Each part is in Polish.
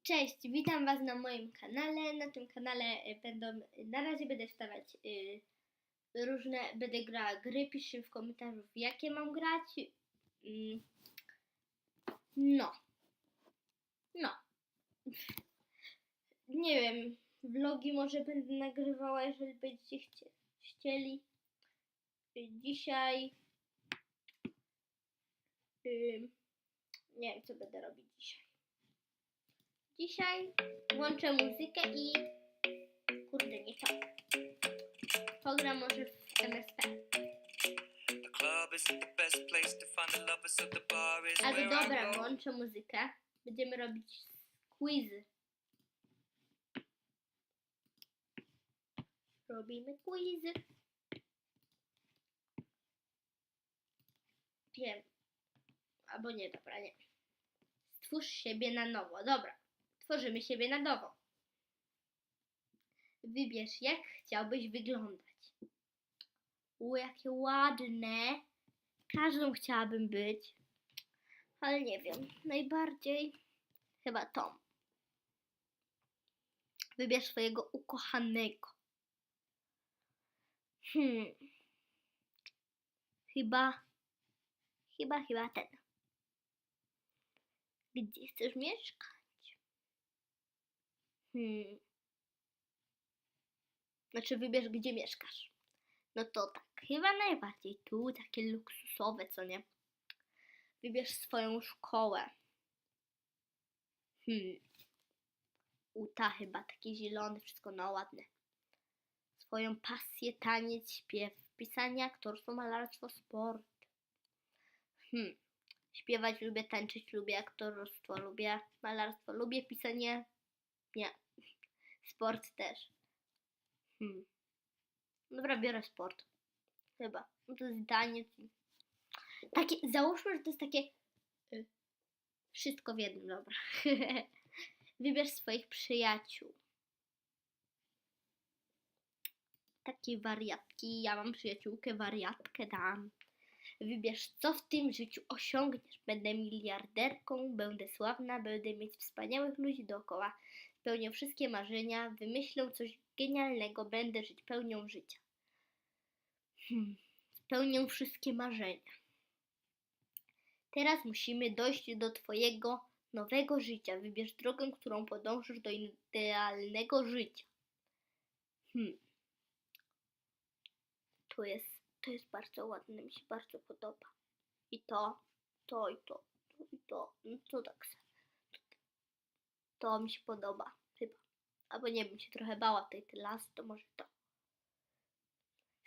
Cześć, witam Was na moim kanale. Na tym kanale na razie będę wstawiać będę grała gry. Piszcie w komentarzu, w jakie mam grać. No. Nie wiem, vlogi może będę nagrywała, jeżeli będziecie chcieli. Dzisiaj nie wiem, co będę robić dzisiaj. Dzisiaj włączę muzykę i kurde, nie to. Pogram może w MSP. Ale dobra, włączę muzykę. Będziemy robić quizy. Robimy quizy. Wiem. Albo nie, dobra, nie. Stwórz siebie na nowo. Dobra. Tworzymy siebie na nowo. Wybierz, jak chciałbyś wyglądać. Jakie ładne. Każdą chciałabym być. Ale nie wiem. Najbardziej chyba Tom. Wybierz swojego ukochanego. Chyba ten. Gdzie chcesz mieszkać? Znaczy wybierz, gdzie mieszkasz. No to tak, chyba najbardziej tu, takie luksusowe, co nie? Wybierz swoją szkołę. Ta chyba, takie zielone, wszystko no ładne. Swoją pasję, taniec, śpiew, pisanie, aktorstwo, malarstwo, sport. Śpiewać lubię, tańczyć lubię, aktorstwo lubię, malarstwo lubię, pisanie nie. Sport też. Dobra, biorę sport. Chyba. No to jest taniec. Takie, załóżmy, że to jest takie wszystko w jednym, dobra. Wybierz swoich przyjaciół. Takie wariatki. Ja mam przyjaciółkę, wariatkę tam. Wybierz, co w tym życiu osiągniesz. Będę miliarderką, będę sławna, będę mieć wspaniałych ludzi dookoła. Spełnię wszystkie marzenia, wymyślę coś genialnego, będę żyć pełnią życia. Spełnię wszystkie marzenia. Teraz musimy dojść do Twojego nowego życia. Wybierz drogę, którą podążysz do idealnego życia. To jest bardzo ładne, mi się bardzo podoba. I to. No to tak. To mi się podoba, chyba. Albo nie bym się trochę bała tej lasy, to może to.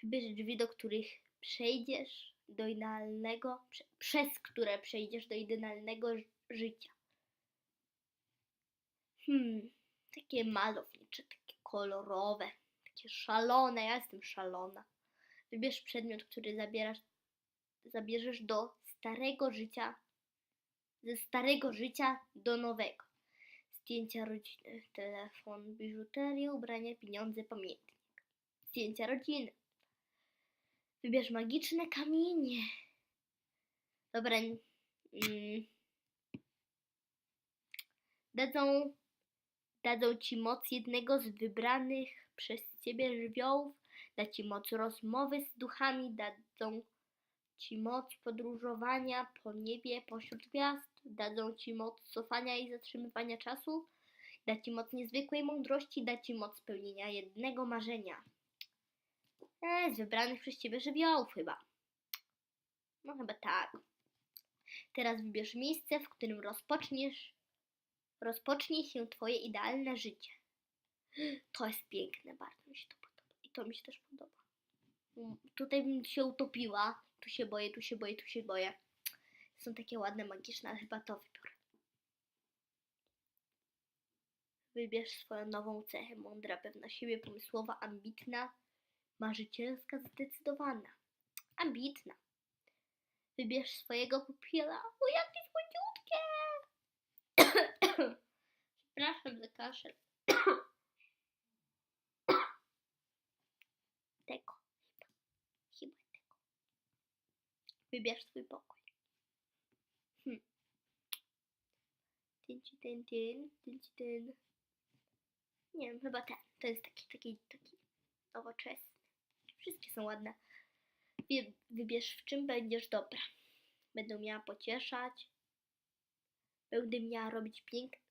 Wybierz drzwi, do których przejdziesz do idealnego, przez które przejdziesz do idealnego życia. Takie malownicze, takie kolorowe, takie szalone. Ja jestem szalona. Wybierz przedmiot, który zabierzesz do starego życia, ze starego życia do nowego. Zdjęcia rodziny, telefon, biżuterię, ubrania, pieniądze, pamiętnik. Zdjęcia rodziny. Wybierz magiczne kamienie. Dobra. Dadzą Ci moc jednego z wybranych przez Ciebie żywiołów. Da Ci moc rozmowy z duchami. Dadzą Ci moc podróżowania po niebie, pośród gwiazd. Dadzą Ci moc cofania i zatrzymywania czasu. Da Ci moc niezwykłej mądrości. Da Ci moc spełnienia jednego marzenia. Z wybranych przez Ciebie żywiołów chyba. No chyba tak. Teraz wybierz miejsce, w którym rozpocznie się Twoje idealne życie. To jest piękne, bardzo mi się to podoba. I to mi się też podoba. Tutaj bym się utopiła. Tu się boję. Są takie ładne, magiczne, ale chyba to wybiorę. Wybierz swoją nową cechę. Mądra, pewna siebie, pomysłowa, ambitna, marzycielska, zdecydowana. Ambitna. Wybierz swojego pupila. O, jakie słodziutkie! Przepraszam za kaszel. Tego. Chyba tego. Wybierz swój pokój. ten. Nie wiem, chyba ten. To jest taki nowoczesny. Wszystkie są ładne. Wybierz, w czym będziesz dobra. Będę umiała pocieszać. Będę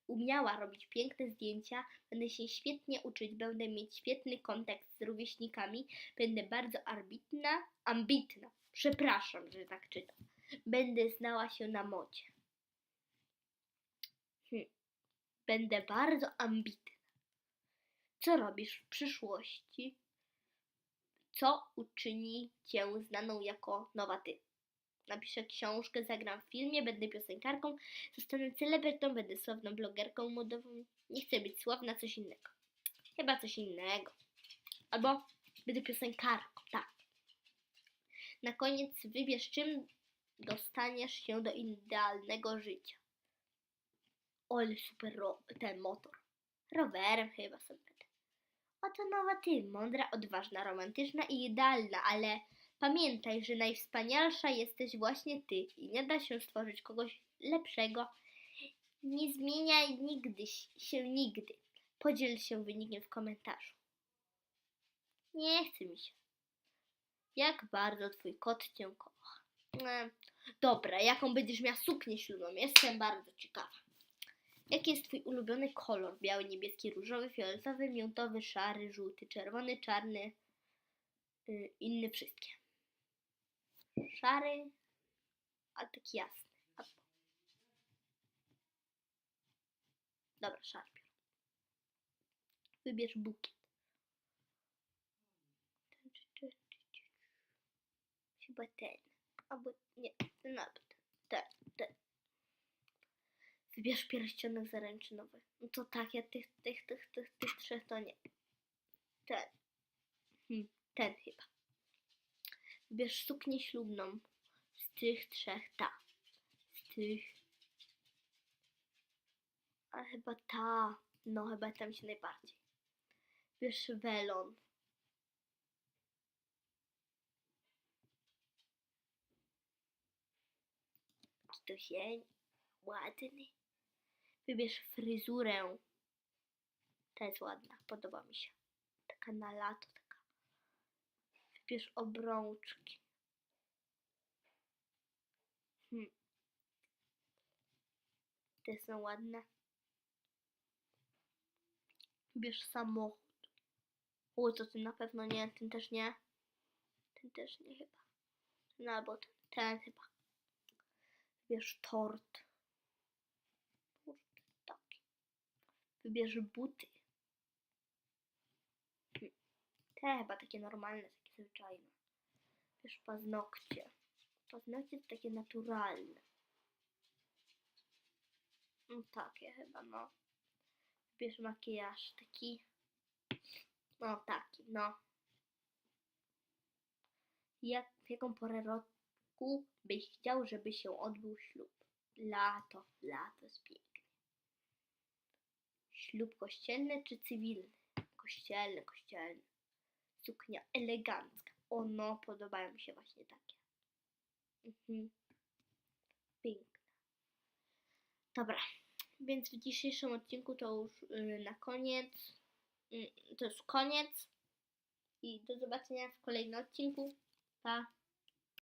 umiała robić piękne zdjęcia. Będę się świetnie uczyć. Będę mieć świetny kontakt z rówieśnikami. Będę bardzo ambitna. Przepraszam, że tak czytam. Będę znała się na modzie. Będę bardzo ambitna. Co robisz w przyszłości? Co uczyni cię znaną jako nowa ty? Napiszę książkę, zagram w filmie, będę piosenkarką, zostanę celebrytą, będę sławną blogerką modową. Nie chcę być sławna, coś innego. Chyba coś innego. Albo będę piosenkarką, tak. Na koniec wybierz, czym dostaniesz się do idealnego życia. Ole super ten motor. Rowerem chyba sobie będę. Oto nowa ty, mądra, odważna, romantyczna i idealna, ale pamiętaj, że najwspanialsza jesteś właśnie ty i nie da się stworzyć kogoś lepszego. Nie zmieniaj nigdy. Podziel się wynikiem w komentarzu. Nie chce mi się. Jak bardzo twój kot cię kocha. Dobra, jaką będziesz miała suknię ślubną? Jestem bardzo ciekawa. Jaki jest twój ulubiony kolor? Biały, niebieski, różowy, fioletowy, miętowy, szary, żółty, czerwony, czarny, inne wszystkie. Szary, a taki jasny. Dobra, szary. Wybierz bukiet. Chyba ten. Albo nie, ten albo ten. Wybierz pierścionek zaręczynowy. No to tak, ja tych trzech to nie. Ten. Ten chyba. Wybierz suknię ślubną. Z tych trzech ta. Z tych. A chyba ta. No chyba ta mi się najbardziej. Wybierz welon. Jaki to sień. Ładny. Wybierz fryzurę. Ta jest ładna, podoba mi się. Taka na lato, taka. Wybierz obrączki. Te są ładne. Wybierz samochód. To ten na pewno nie, ten też nie. Ten też nie chyba. Ten albo ten chyba. Wybierz tort. Taki. Wybierz buty. Te chyba takie normalne, takie zwyczajne. Wybierz paznokcie. Paznokcie to takie naturalne. No takie chyba, no. Wybierz makijaż. Taki. No taki, no. W jaką porę roku byś chciał, żeby się odbył ślub? Lato jest pięknie. Ślub kościelny czy cywilny? Kościelny. Suknia elegancka. No, podobają mi się właśnie takie. Piękne. Dobra, więc w dzisiejszym odcinku to już na koniec. To już koniec. I do zobaczenia w kolejnym odcinku. Pa!